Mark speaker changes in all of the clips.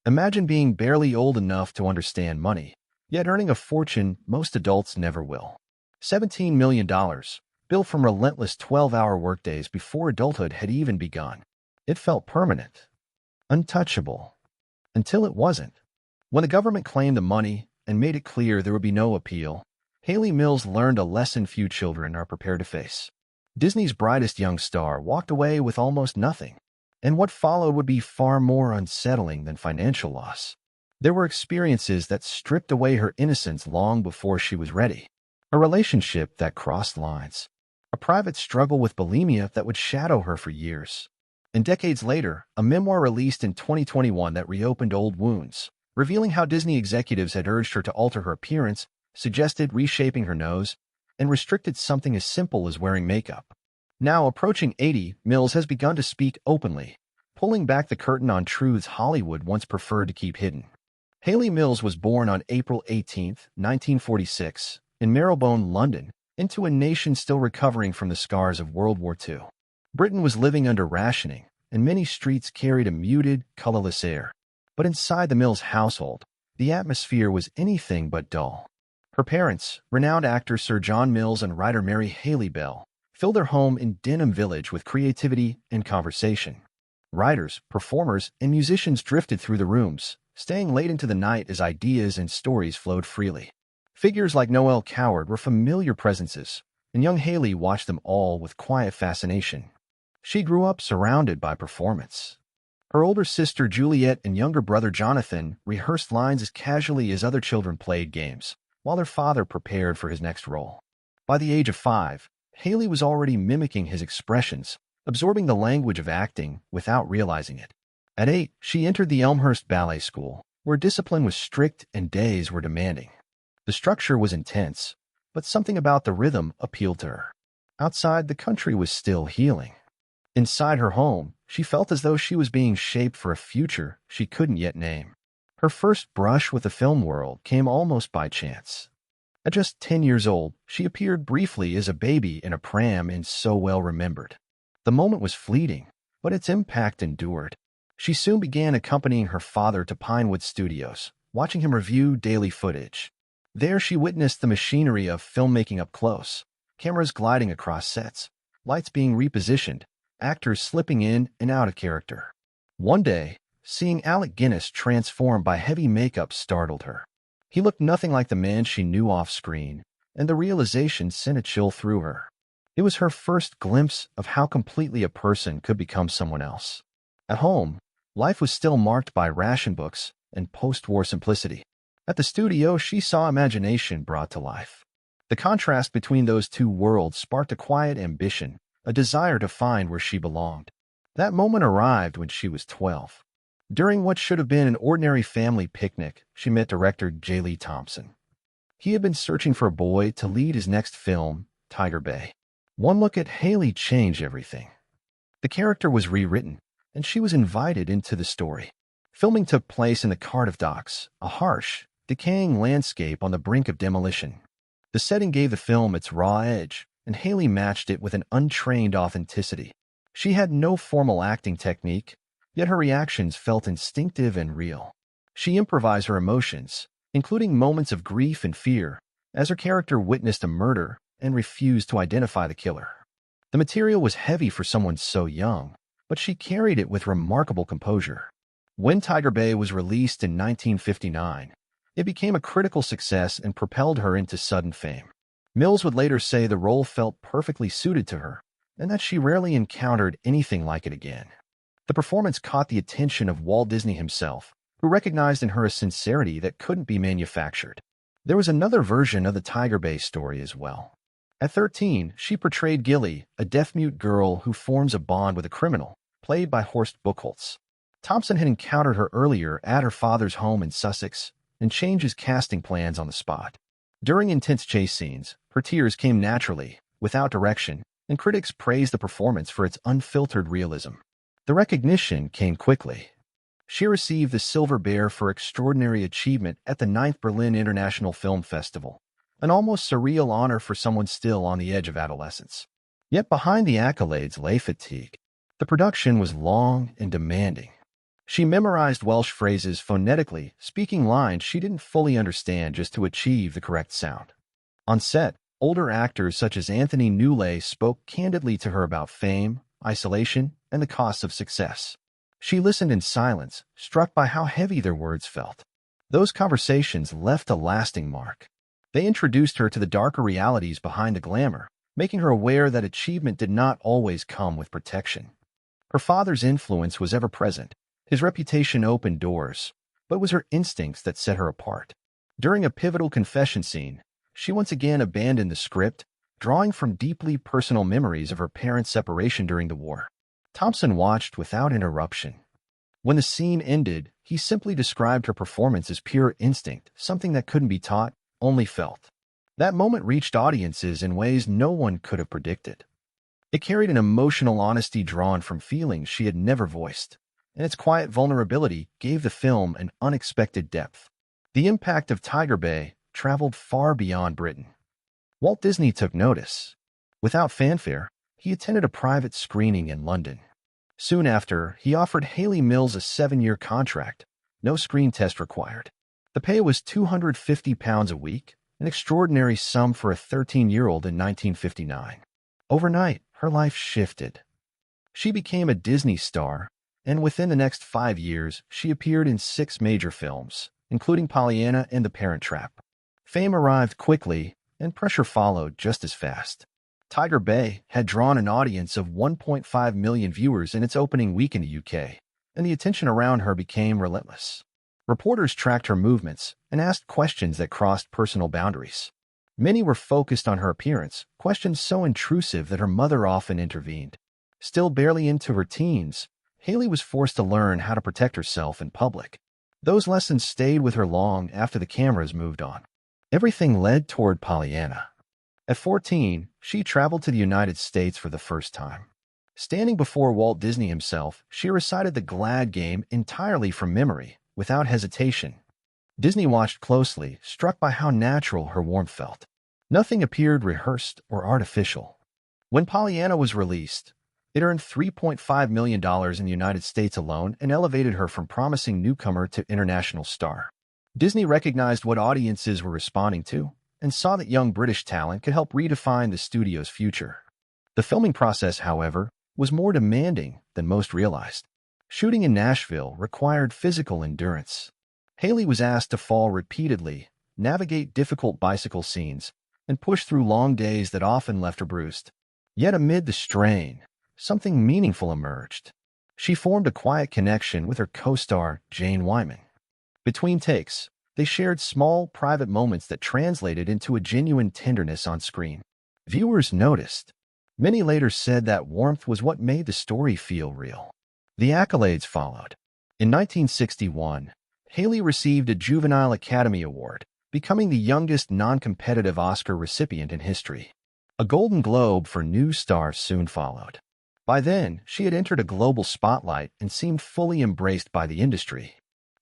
Speaker 1: Imagine being barely old enough to understand money, yet earning a fortune most adults never will. $17 million, built from relentless 12-hour workdays before adulthood had even begun. It felt permanent, untouchable, until it wasn't. When the government claimed the money and made it clear there would be no appeal, Hayley Mills learned a lesson few children are prepared to face. Disney's brightest young star walked away with almost nothing, and what followed would be far more unsettling than financial loss. There were experiences that stripped away her innocence long before she was ready. A relationship that crossed lines. A private struggle with bulimia that would shadow her for years. And decades later, a memoir released in 2021 that reopened old wounds, revealing how Disney executives had urged her to alter her appearance, suggested reshaping her nose, and restricted something as simple as wearing makeup. Now approaching 80, Mills has begun to speak openly, pulling back the curtain on truths Hollywood once preferred to keep hidden. Hayley Mills was born on April 18, 1946, in Marylebone, London, into a nation still recovering from the scars of World War II. Britain was living under rationing, and many streets carried a muted, colorless air. But inside the Mills household, the atmosphere was anything but dull. Her parents, renowned actor Sir John Mills and writer Mary Hayley Bell, filled their home in Denham Village with creativity and conversation. Writers, performers, and musicians drifted through the rooms, staying late into the night as ideas and stories flowed freely. Figures like Noel Coward were familiar presences, and young Hayley watched them all with quiet fascination. She grew up surrounded by performance. Her older sister Juliet and younger brother Jonathan rehearsed lines as casually as other children played games, while their father prepared for his next role. By the age of 5, Hayley was already mimicking his expressions, absorbing the language of acting without realizing it. At 8, she entered the Elmhurst Ballet School, where discipline was strict and days were demanding. The structure was intense, but something about the rhythm appealed to her. Outside, the country was still healing. Inside her home, she felt as though she was being shaped for a future she couldn't yet name. Her first brush with the film world came almost by chance. At just 10 years old, she appeared briefly as a baby in a pram and So Well Remembered. The moment was fleeting, but its impact endured. She soon began accompanying her father to Pinewood Studios, watching him review daily footage. There she witnessed the machinery of filmmaking up close, cameras gliding across sets, lights being repositioned, actors slipping in and out of character. One day, seeing Alec Guinness transformed by heavy makeup startled her. He looked nothing like the man she knew off-screen, and the realization sent a chill through her. It was her first glimpse of how completely a person could become someone else. At home, life was still marked by ration books and post-war simplicity. At the studio, she saw imagination brought to life. The contrast between those two worlds sparked a quiet ambition, a desire to find where she belonged. That moment arrived when she was 12. During what should have been an ordinary family picnic, she met director J. Lee Thompson. He had been searching for a boy to lead his next film, Tiger Bay. One look at Hayley changed everything. The character was rewritten, and she was invited into the story. Filming took place in the Cardiff Docks, a harsh, decaying landscape on the brink of demolition. The setting gave the film its raw edge, and Hayley matched it with an untrained authenticity. She had no formal acting technique, yet her reactions felt instinctive and real. She improvised her emotions, including moments of grief and fear, as her character witnessed a murder and refused to identify the killer. The material was heavy for someone so young, but she carried it with remarkable composure. When Tiger Bay was released in 1959, it became a critical success and propelled her into sudden fame. Mills would later say the role felt perfectly suited to her, and that she rarely encountered anything like it again. The performance caught the attention of Walt Disney himself, who recognized in her a sincerity that couldn't be manufactured. There was another version of the Tiger Bay story as well. At 13, she portrayed Gilly, a deaf-mute girl who forms a bond with a criminal, played by Horst Buchholz. Thompson had encountered her earlier at her father's home in Sussex and changed his casting plans on the spot. During intense chase scenes, her tears came naturally, without direction, and critics praised the performance for its unfiltered realism. The recognition came quickly. She received the Silver Bear for extraordinary achievement at the 9th Berlin International Film Festival, an almost surreal honor for someone still on the edge of adolescence. Yet behind the accolades lay fatigue. The production was long and demanding. She memorized Welsh phrases phonetically, speaking lines she didn't fully understand just to achieve the correct sound. On set, older actors such as Anthony Newley spoke candidly to her about fame, isolation, and the costs of success. She listened in silence, struck by how heavy their words felt. Those conversations left a lasting mark. They introduced her to the darker realities behind the glamour, making her aware that achievement did not always come with protection. Her father's influence was ever present. His reputation opened doors, but it was her instincts that set her apart. During a pivotal confession scene, she once again abandoned the script, drawing from deeply personal memories of her parents' separation during the war. Thompson watched without interruption. When the scene ended, he simply described her performance as pure instinct, something that couldn't be taught, only felt. That moment reached audiences in ways no one could have predicted. It carried an emotional honesty drawn from feelings she had never voiced, and its quiet vulnerability gave the film an unexpected depth. The impact of Tiger Bay traveled far beyond Britain. Walt Disney took notice. Without fanfare, he attended a private screening in London. Soon after, he offered Hayley Mills a 7-year contract, no screen test required. The pay was £250 a week, an extraordinary sum for a 13-year-old in 1959. Overnight, her life shifted. She became a Disney star, and within the next 5 years, she appeared in 6 major films, including Pollyanna and The Parent Trap. Fame arrived quickly, and pressure followed just as fast. Tiger Bay had drawn an audience of 1.5 million viewers in its opening week in the UK, and the attention around her became relentless. Reporters tracked her movements and asked questions that crossed personal boundaries. Many were focused on her appearance, questions so intrusive that her mother often intervened. Still barely into her teens, Hayley was forced to learn how to protect herself in public. Those lessons stayed with her long after the cameras moved on. Everything led toward Pollyanna. At 14, she traveled to the United States for the first time. Standing before Walt Disney himself, she recited the Glad Game entirely from memory, without hesitation. Disney watched closely, struck by how natural her warmth felt. Nothing appeared rehearsed or artificial. When Pollyanna was released, it earned $3.5 million in the United States alone and elevated her from promising newcomer to international star. Disney recognized what audiences were responding to and saw that young British talent could help redefine the studio's future. The filming process, however, was more demanding than most realized. Shooting in Nashville required physical endurance. Hayley was asked to fall repeatedly, navigate difficult bicycle scenes, and push through long days that often left her bruised. Yet amid the strain, something meaningful emerged. She formed a quiet connection with her co-star, Jane Wyman. Between takes, they shared small, private moments that translated into a genuine tenderness on screen. Viewers noticed. Many later said that warmth was what made the story feel real. The accolades followed. In 1961, Hayley received a Juvenile Academy Award, becoming the youngest non-competitive Oscar recipient in history. A Golden Globe for New Star soon followed. By then, she had entered a global spotlight and seemed fully embraced by the industry.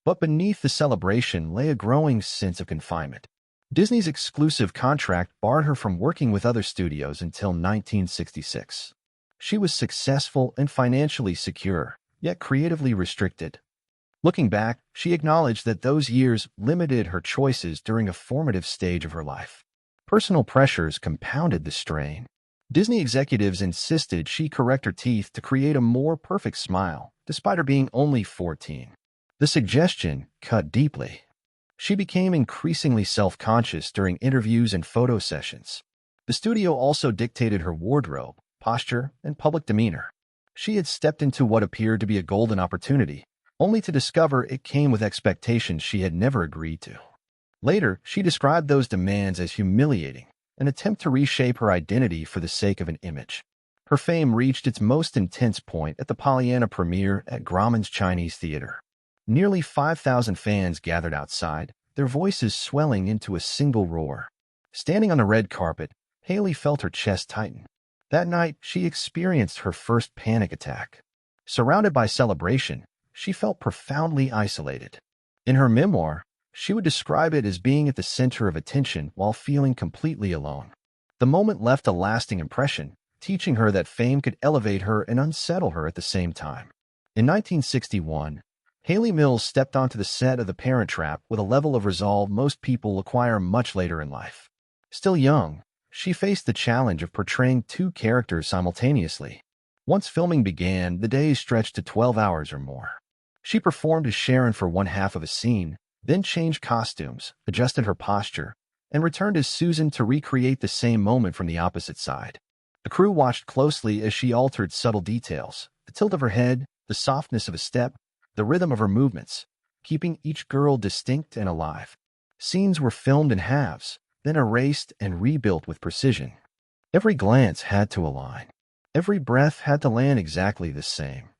Speaker 1: But beneath the celebration lay a growing sense of confinement. Disney's exclusive contract barred her from working with other studios until 1966. She was successful and financially secure, yet creatively restricted. Looking back, she acknowledged that those years limited her choices during a formative stage of her life. Personal pressures compounded the strain. Disney executives insisted she correct her teeth to create a more perfect smile, despite her being only 14. The suggestion cut deeply. She became increasingly self-conscious during interviews and photo sessions. The studio also dictated her wardrobe, posture, and public demeanor. She had stepped into what appeared to be a golden opportunity, only to discover it came with expectations she had never agreed to. Later, she described those demands as humiliating, an attempt to reshape her identity for the sake of an image. Her fame reached its most intense point at the Pollyanna premiere at Grauman's Chinese Theater. Nearly 5,000 fans gathered outside, their voices swelling into a single roar. Standing on the red carpet, Hayley felt her chest tighten. That night, she experienced her first panic attack. Surrounded by celebration, she felt profoundly isolated. In her memoir, she would describe it as being at the center of attention while feeling completely alone. The moment left a lasting impression, teaching her that fame could elevate her and unsettle her at the same time. In 1961, Hayley Mills stepped onto the set of The Parent Trap with a level of resolve most people acquire much later in life. Still young, she faced the challenge of portraying two characters simultaneously. Once filming began, the days stretched to 12 hours or more. She performed as Sharon for one half of a scene, then changed costumes, adjusted her posture, and returned as Susan to recreate the same moment from the opposite side. The crew watched closely as she altered subtle details, the tilt of her head, the softness of a step, the rhythm of her movements, keeping each girl distinct and alive. Scenes were filmed in halves, then erased and rebuilt with precision. Every glance had to align. Every breath had to land exactly the same.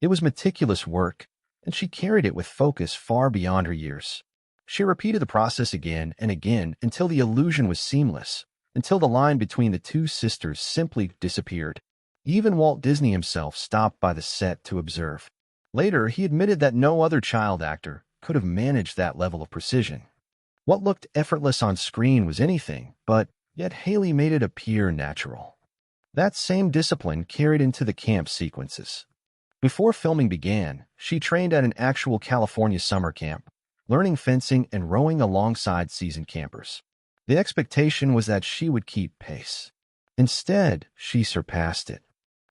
Speaker 1: It was meticulous work, and she carried it with focus far beyond her years. She repeated the process again and again until the illusion was seamless, until the line between the two sisters simply disappeared. Even Walt Disney himself stopped by the set to observe. Later, he admitted that no other child actor could have managed that level of precision. What looked effortless on screen was anything, but yet Hayley made it appear natural. That same discipline carried into the camp sequences. Before filming began, she trained at an actual California summer camp, learning fencing and rowing alongside seasoned campers. The expectation was that she would keep pace. Instead, she surpassed it.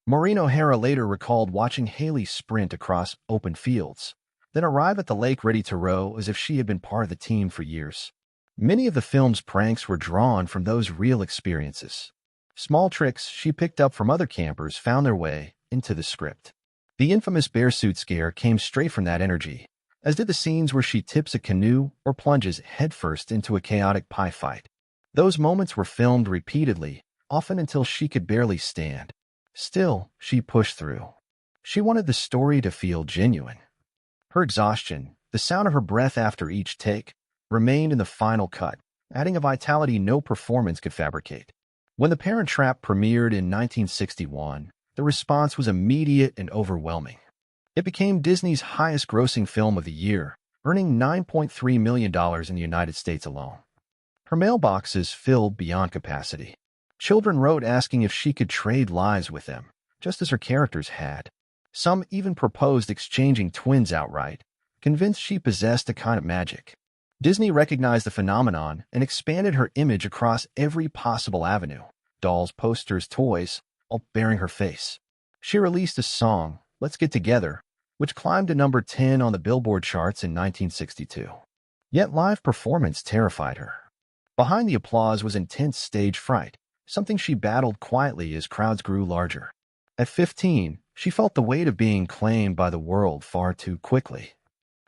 Speaker 1: Maureen O'Hara later recalled watching Hayley sprint across open fields, then arrive at the lake ready to row as if she had been part of the team for years. Many of the film's pranks were drawn from those real experiences. Small tricks she picked up from other campers found their way into the script. The infamous bearsuit scare came straight from that energy, as did the scenes where she tips a canoe or plunges headfirst into a chaotic pie fight. Those moments were filmed repeatedly, often until she could barely stand. Still, she pushed through. She wanted the story to feel genuine. Her exhaustion, the sound of her breath after each take, remained in the final cut, adding a vitality no performance could fabricate. When The Parent Trap premiered in 1961, the response was immediate and overwhelming. It became Disney's highest-grossing film of the year, earning $9.3 million in the United States alone. Her mailboxes filled beyond capacity. Children wrote asking if she could trade lives with them, just as her characters had. Some even proposed exchanging twins outright, convinced she possessed a kind of magic. Disney recognized the phenomenon and expanded her image across every possible avenue: dolls, posters, toys, all bearing her face. She released a song, Let's Get Together, which climbed to number 10 on the Billboard charts in 1962. Yet live performance terrified her. Behind the applause was intense stage fright, something she battled quietly as crowds grew larger. At 15, she felt the weight of being claimed by the world far too quickly.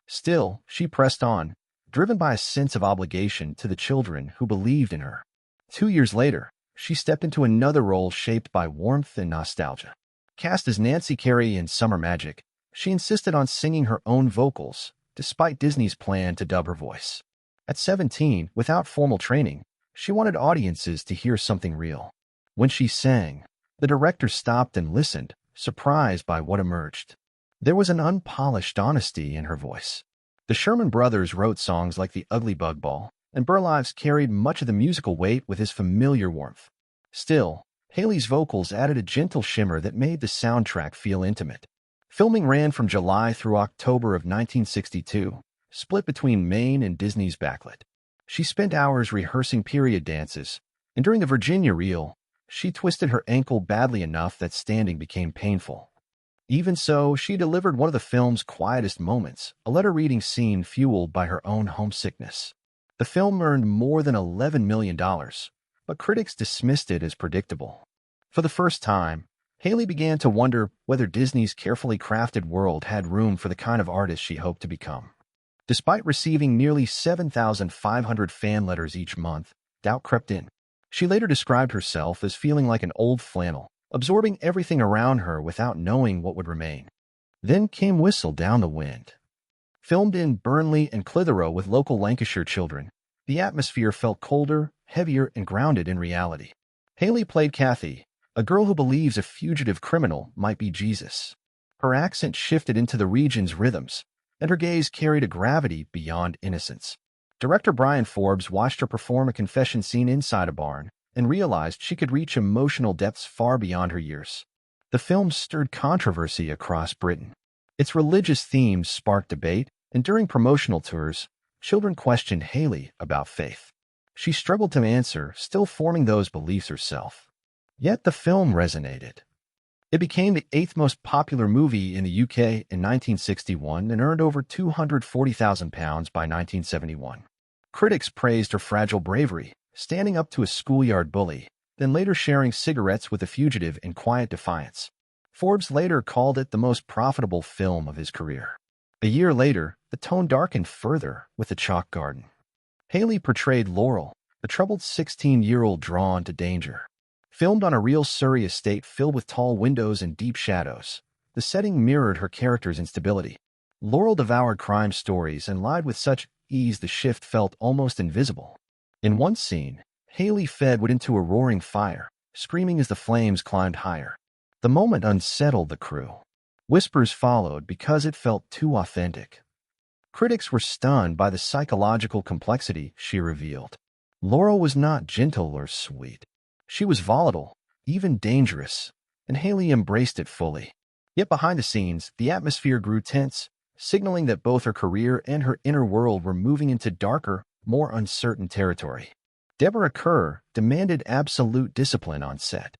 Speaker 1: Still, she pressed on, driven by a sense of obligation to the children who believed in her. 2 years later, she stepped into another role shaped by warmth and nostalgia. Cast as Nancy Carey in Summer Magic, she insisted on singing her own vocals, despite Disney's plan to dub her voice. At 17, without formal training, she wanted audiences to hear something real. When she sang, the director stopped and listened, surprised by what emerged. There was an unpolished honesty in her voice. The Sherman Brothers wrote songs like The Ugly Bug Ball, and Burlives carried much of the musical weight with his familiar warmth. Still, Hayley's vocals added a gentle shimmer that made the soundtrack feel intimate. Filming ran from July through October of 1962, split between Maine and Disney's backlit. She spent hours rehearsing period dances, and during the Virginia reel, she twisted her ankle badly enough that standing became painful. Even so, she delivered one of the film's quietest moments, a letter-reading scene fueled by her own homesickness. The film earned more than $11 million, but critics dismissed it as predictable. For the first time, Hayley began to wonder whether Disney's carefully crafted world had room for the kind of artist she hoped to become. Despite receiving nearly 7,500 fan letters each month, doubt crept in. She later described herself as feeling like an old flannel, absorbing everything around her without knowing what would remain. Then came Whistle Down the Wind. Filmed in Burnley and Clitheroe with local Lancashire children, the atmosphere felt colder, heavier, and grounded in reality. Hayley played Kathy, a girl who believes a fugitive criminal might be Jesus. Her accent shifted into the region's rhythms, and her gaze carried a gravity beyond innocence. Director Brian Forbes watched her perform a confession scene inside a barn and realized she could reach emotional depths far beyond her years. The film stirred controversy across Britain. Its religious themes sparked debate, and during promotional tours, children questioned Hayley about faith. She struggled to answer, still forming those beliefs herself. Yet the film resonated. It became the eighth most popular movie in the UK in 1961 and earned over £240,000 by 1971. Critics praised her fragile bravery, standing up to a schoolyard bully, then later sharing cigarettes with a fugitive in quiet defiance. Forbes later called it the most profitable film of his career. A year later, the tone darkened further with The Chalk Garden. Hayley portrayed Laurel, a troubled 16-year-old drawn to danger. Filmed on a real Surrey estate filled with tall windows and deep shadows, the setting mirrored her character's instability. Laurel devoured crime stories and lied with such ease the shift felt almost invisible. In one scene, Hayley fed wood into a roaring fire, screaming as the flames climbed higher. The moment unsettled the crew. Whispers followed because it felt too authentic. Critics were stunned by the psychological complexity she revealed. Laurel was not gentle or sweet. She was volatile, even dangerous, and Hayley embraced it fully. Yet behind the scenes, the atmosphere grew tense, signaling that both her career and her inner world were moving into darker, more uncertain territory. Deborah Kerr demanded absolute discipline on set.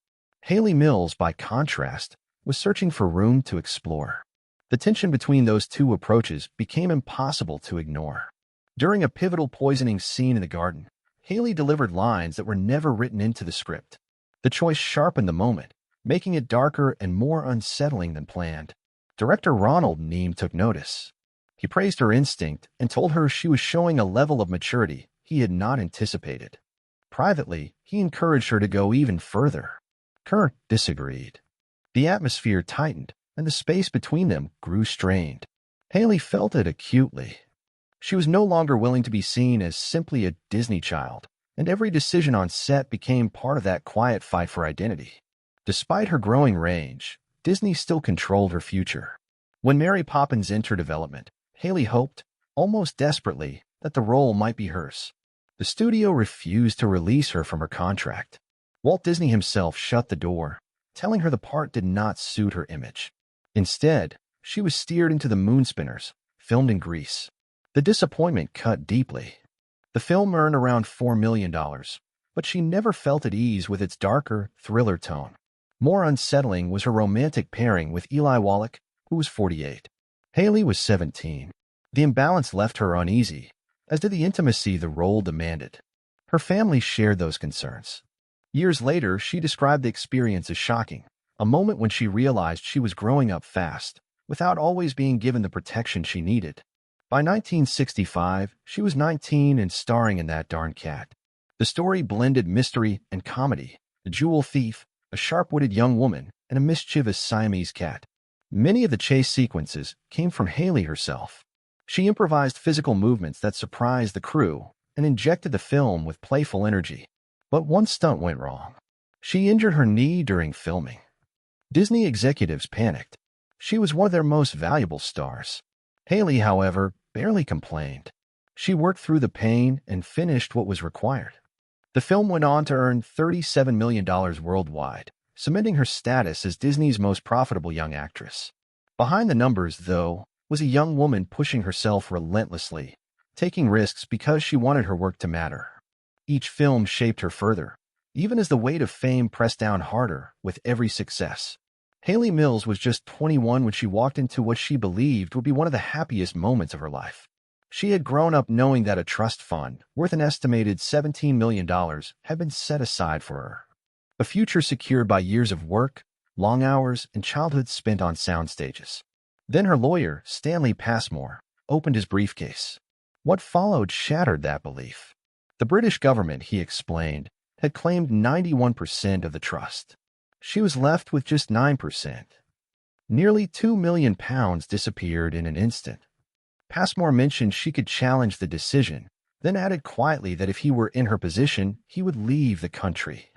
Speaker 1: Hayley Mills, by contrast, was searching for room to explore. The tension between those two approaches became impossible to ignore. During a pivotal poisoning scene in the garden, Hayley delivered lines that were never written into the script. The choice sharpened the moment, making it darker and more unsettling than planned. Director Ronald Neame took notice. He praised her instinct and told her she was showing a level of maturity he had not anticipated. Privately, he encouraged her to go even further. Kerr disagreed. The atmosphere tightened, and the space between them grew strained. Hayley felt it acutely. She was no longer willing to be seen as simply a Disney child, and every decision on set became part of that quiet fight for identity. Despite her growing range, Disney still controlled her future. When Mary Poppins entered development, Hayley hoped, almost desperately, that the role might be hers. The studio refused to release her from her contract. Walt Disney himself shut the door, telling her the part did not suit her image. Instead, she was steered into The Moonspinners, filmed in Greece. The disappointment cut deeply. The film earned around $4 million, but she never felt at ease with its darker, thriller tone. More unsettling was her romantic pairing with Eli Wallach, who was 48. Hayley was 17. The imbalance left her uneasy, as did the intimacy the role demanded. Her family shared those concerns. Years later, she described the experience as shocking, a moment when she realized she was growing up fast, without always being given the protection she needed. By 1965, she was 19 and starring in That Darn Cat. The story blended mystery and comedy, a jewel thief, a sharp-witted young woman, and a mischievous Siamese cat. Many of the chase sequences came from Hayley herself. She improvised physical movements that surprised the crew and injected the film with playful energy. But one stunt went wrong. She injured her knee during filming. Disney executives panicked. She was one of their most valuable stars. Hayley, however, barely complained. She worked through the pain and finished what was required. The film went on to earn $37 million worldwide, cementing her status as Disney's most profitable young actress. Behind the numbers, though, was a young woman pushing herself relentlessly, taking risks because she wanted her work to matter. Each film shaped her further, even as the weight of fame pressed down harder with every success. Hayley Mills was just 21 when she walked into what she believed would be one of the happiest moments of her life. She had grown up knowing that a trust fund, worth an estimated $17 million, had been set aside for her. A future secured by years of work, long hours, and childhood spent on sound stages. Then her lawyer, Stanley Passmore, opened his briefcase. What followed shattered that belief. The British government, he explained, had claimed 91% of the trust. She was left with just 9%. Nearly £2 million disappeared in an instant. Passmore mentioned she could challenge the decision, then added quietly that if he were in her position, he would leave the country.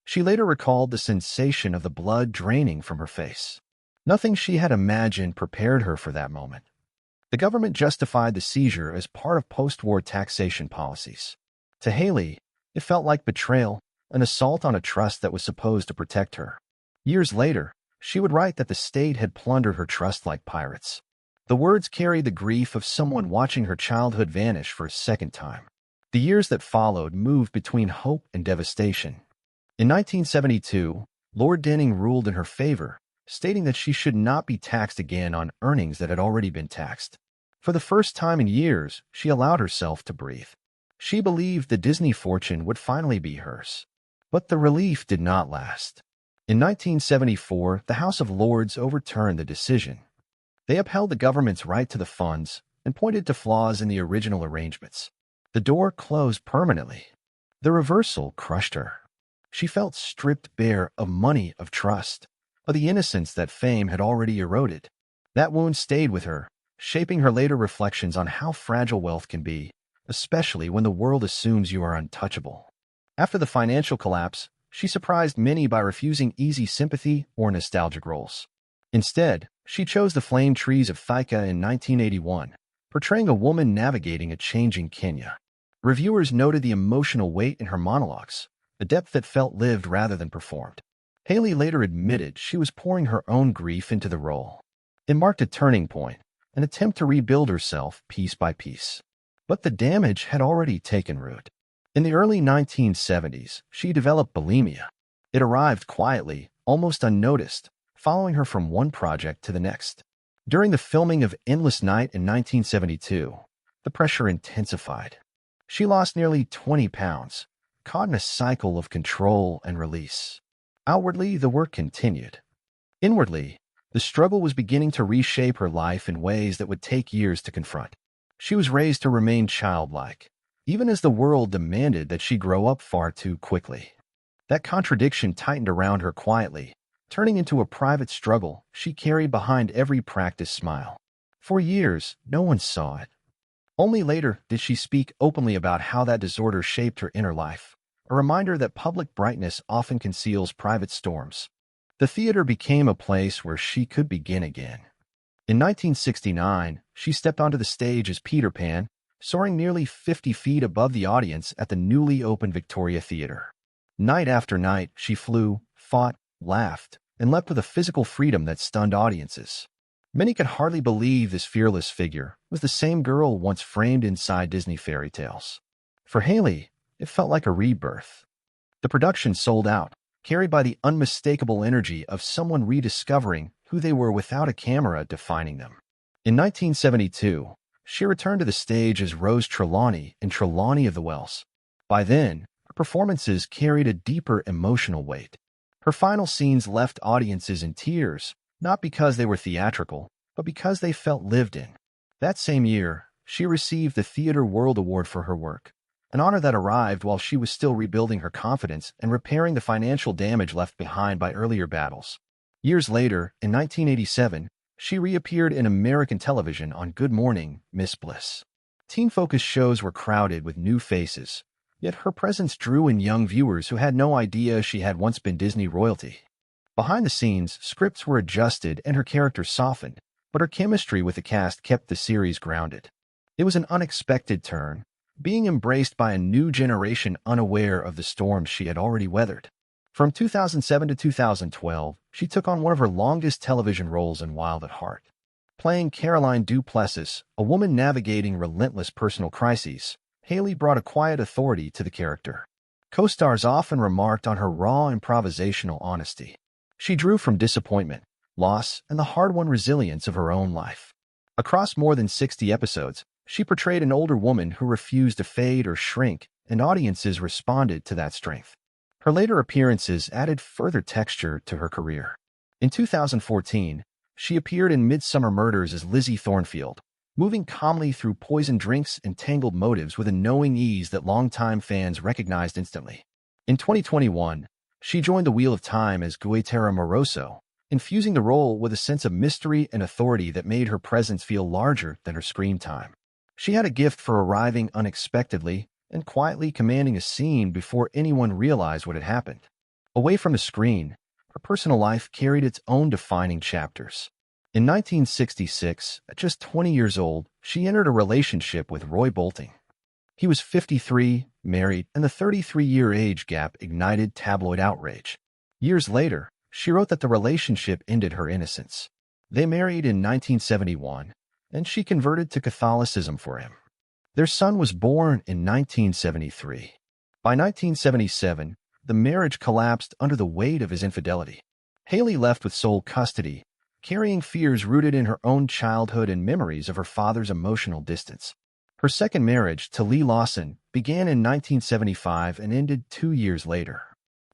Speaker 1: She later recalled the sensation of the blood draining from her face. Nothing she had imagined prepared her for that moment. The government justified the seizure as part of post-war taxation policies. To Hayley, it felt like betrayal, an assault on a trust that was supposed to protect her. Years later, she would write that the state had plundered her trust like pirates. The words carried the grief of someone watching her childhood vanish for a second time. The years that followed moved between hope and devastation. In 1972, Lord Denning ruled in her favor, stating that she should not be taxed again on earnings that had already been taxed. For the first time in years, she allowed herself to breathe. She believed the Disney fortune would finally be hers. But the relief did not last. In 1974, the House of Lords overturned the decision. They upheld the government's right to the funds and pointed to flaws in the original arrangements. The door closed permanently. The reversal crushed her. She felt stripped bare of money, of trust, of the innocence that fame had already eroded. That wound stayed with her, shaping her later reflections on how fragile wealth can be, especially when the world assumes you are untouchable. After the financial collapse, she surprised many by refusing easy sympathy or nostalgic roles. Instead, she chose The Flame Trees of Thika in 1981, portraying a woman navigating a changing Kenya. Reviewers noted the emotional weight in her monologues, a depth that felt lived rather than performed. Hayley later admitted she was pouring her own grief into the role. It marked a turning point, an attempt to rebuild herself piece by piece. But the damage had already taken root. In the early 1970s, she developed bulimia. It arrived quietly, almost unnoticed, following her from one project to the next. During the filming of Endless Night in 1972, the pressure intensified. She lost nearly 20 pounds, caught in a cycle of control and release. Outwardly, the work continued. Inwardly, the struggle was beginning to reshape her life in ways that would take years to confront. She was raised to remain childlike, even as the world demanded that she grow up far too quickly. That contradiction tightened around her quietly, turning into a private struggle she carried behind every practiced smile. For years, no one saw it. Only later did she speak openly about how that disorder shaped her inner life, a reminder that public brightness often conceals private storms. The theater became a place where she could begin again. In 1969, she stepped onto the stage as Peter Pan, soaring nearly 50 feet above the audience at the newly opened Victoria Theater. Night after night, she flew, fought, laughed, and leapt with a physical freedom that stunned audiences. Many could hardly believe this fearless figure was the same girl once framed inside Disney fairy tales. For Hayley, it felt like a rebirth. The production sold out, carried by the unmistakable energy of someone rediscovering who they were without a camera defining them. In 1972, she returned to the stage as Rose Trelawney in Trelawney of the Wells. By then, her performances carried a deeper emotional weight. Her final scenes left audiences in tears, not because they were theatrical, but because they felt lived in. That same year, she received the Theatre World Award for her work, an honor that arrived while she was still rebuilding her confidence and repairing the financial damage left behind by earlier battles. Years later, in 1987, she reappeared in American television on Good Morning, Miss Bliss. Teen-focused shows were crowded with new faces, yet her presence drew in young viewers who had no idea she had once been Disney royalty. Behind the scenes, scripts were adjusted and her character softened, but her chemistry with the cast kept the series grounded. It was an unexpected turn, being embraced by a new generation unaware of the storms she had already weathered. From 2007 to 2012, she took on one of her longest television roles in Wild at Heart. Playing Caroline Duplessis, a woman navigating relentless personal crises, Hayley brought a quiet authority to the character. Co-stars often remarked on her raw improvisational honesty. She drew from disappointment, loss, and the hard-won resilience of her own life. Across more than 60 episodes, she portrayed an older woman who refused to fade or shrink, and audiences responded to that strength. Her later appearances added further texture to her career. In 2014, she appeared in Midsummer Murders as Lizzie Thornfield, moving calmly through poisoned drinks and tangled motives with a knowing ease that longtime fans recognized instantly. In 2021, she joined the Wheel of Time as Guetera Moroso, infusing the role with a sense of mystery and authority that made her presence feel larger than her screen time. She had a gift for arriving unexpectedly and quietly commanding a scene before anyone realized what had happened. Away from the screen, her personal life carried its own defining chapters. In 1966, at just 20 years old, she entered a relationship with Roy Bolting. He was 53, married, and the 33-year age gap ignited tabloid outrage. Years later, she wrote that the relationship ended her innocence. They married in 1971, and she converted to Catholicism for him. Their son was born in 1973. By 1977, the marriage collapsed under the weight of his infidelity. Hayley left with sole custody, carrying fears rooted in her own childhood and memories of her father's emotional distance. Her second marriage to Lee Lawson began in 1975 and ended 2 years later.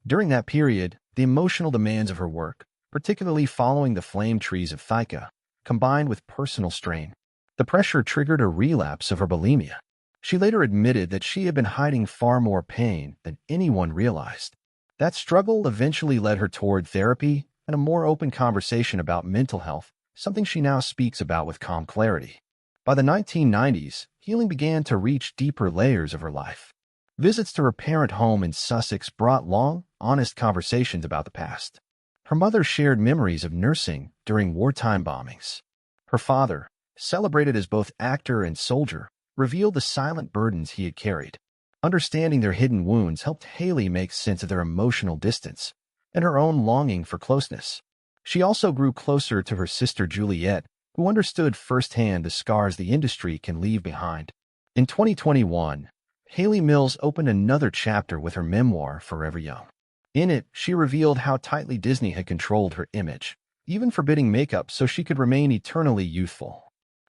Speaker 1: During that period, the emotional demands of her work, particularly following the flame trees of Thika, combined with personal strain. The pressure triggered a relapse of her bulimia. She later admitted that she had been hiding far more pain than anyone realized. That struggle eventually led her toward therapy and a more open conversation about mental health, something she now speaks about with calm clarity. By the 1990s, healing began to reach deeper layers of her life. Visits to her parent home in Sussex brought long, honest conversations about the past. Her mother shared memories of nursing during wartime bombings. Her father, celebrated as both actor and soldier, revealed the silent burdens he had carried. Understanding their hidden wounds helped Hayley make sense of their emotional distance and her own longing for closeness. She also grew closer to her sister Juliet, who understood firsthand the scars the industry can leave behind. In 2021, Hayley Mills opened another chapter with her memoir, Forever Young. In it, she revealed how tightly Disney had controlled her image, even forbidding makeup so she could remain eternally youthful.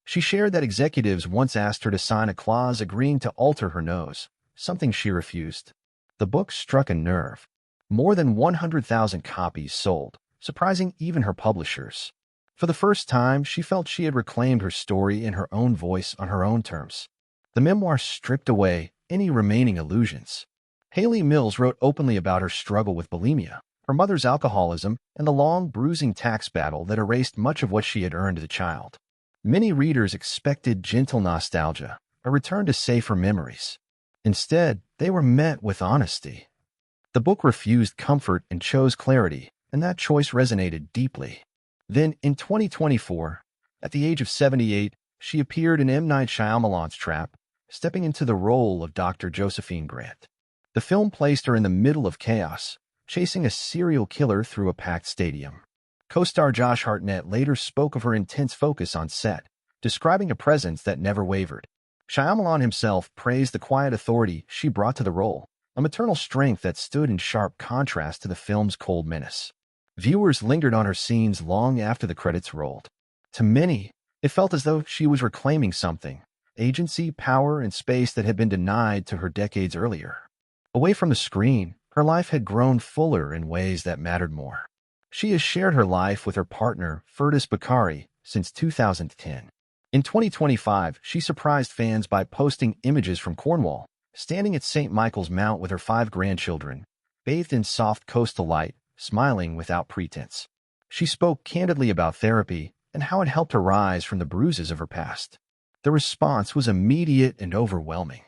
Speaker 1: She shared that executives once asked her to sign a clause agreeing to alter her nose, something she refused. The book struck a nerve. More than 100,000 copies sold, surprising even her publishers. For the first time, she felt she had reclaimed her story in her own voice on her own terms. The memoir stripped away any remaining illusions. Hayley Mills wrote openly about her struggle with bulimia, her mother's alcoholism, and the long, bruising tax battle that erased much of what she had earned as a child. Many readers expected gentle nostalgia, a return to safer memories. Instead, they were met with honesty. The book refused comfort and chose clarity, and that choice resonated deeply. Then, in 2024, at the age of 78, she appeared in M. Night Shyamalan's Trap, stepping into the role of Dr. Josephine Grant. The film placed her in the middle of chaos, chasing a serial killer through a packed stadium. Co-star Josh Hartnett later spoke of her intense focus on set, describing a presence that never wavered. Shyamalan himself praised the quiet authority she brought to the role, a maternal strength that stood in sharp contrast to the film's cold menace. Viewers lingered on her scenes long after the credits rolled. To many, it felt as though she was reclaiming something, agency, power, and space that had been denied to her decades earlier. Away from the screen, her life had grown fuller in ways that mattered more. She has shared her life with her partner, Fergus Bakari, since 2010. In 2025, she surprised fans by posting images from Cornwall, standing at St. Michael's Mount with her 5 grandchildren, bathed in soft coastal light, smiling without pretense. She spoke candidly about therapy and how it helped her rise from the bruises of her past. The response was immediate and overwhelming.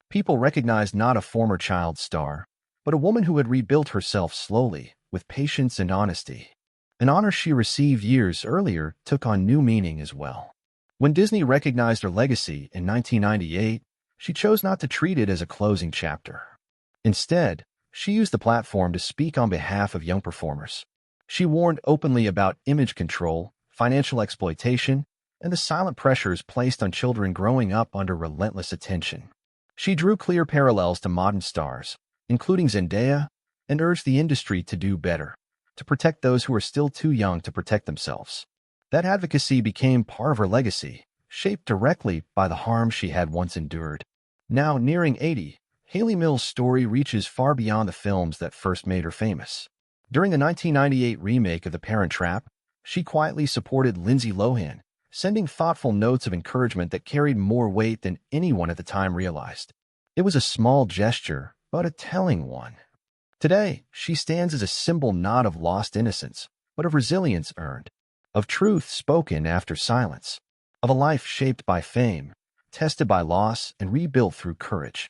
Speaker 1: People recognized not a former child star, but a woman who had rebuilt herself slowly, with patience and honesty. An honor she received years earlier took on new meaning as well. When Disney recognized her legacy in 1998, she chose not to treat it as a closing chapter. Instead, she used the platform to speak on behalf of young performers. She warned openly about image control, financial exploitation, and the silent pressures placed on children growing up under relentless attention. She drew clear parallels to modern stars, including Zendaya, and urged the industry to do better, to protect those who are still too young to protect themselves. That advocacy became part of her legacy, shaped directly by the harm she had once endured. Now nearing 80, Hayley Mills' story reaches far beyond the films that first made her famous. During the 1998 remake of The Parent Trap, she quietly supported Lindsay Lohan, sending thoughtful notes of encouragement that carried more weight than anyone at the time realized. It was a small gesture, but a telling one. Today, she stands as a symbol not of lost innocence, but of resilience earned, of truth spoken after silence, of a life shaped by fame, tested by loss, and rebuilt through courage.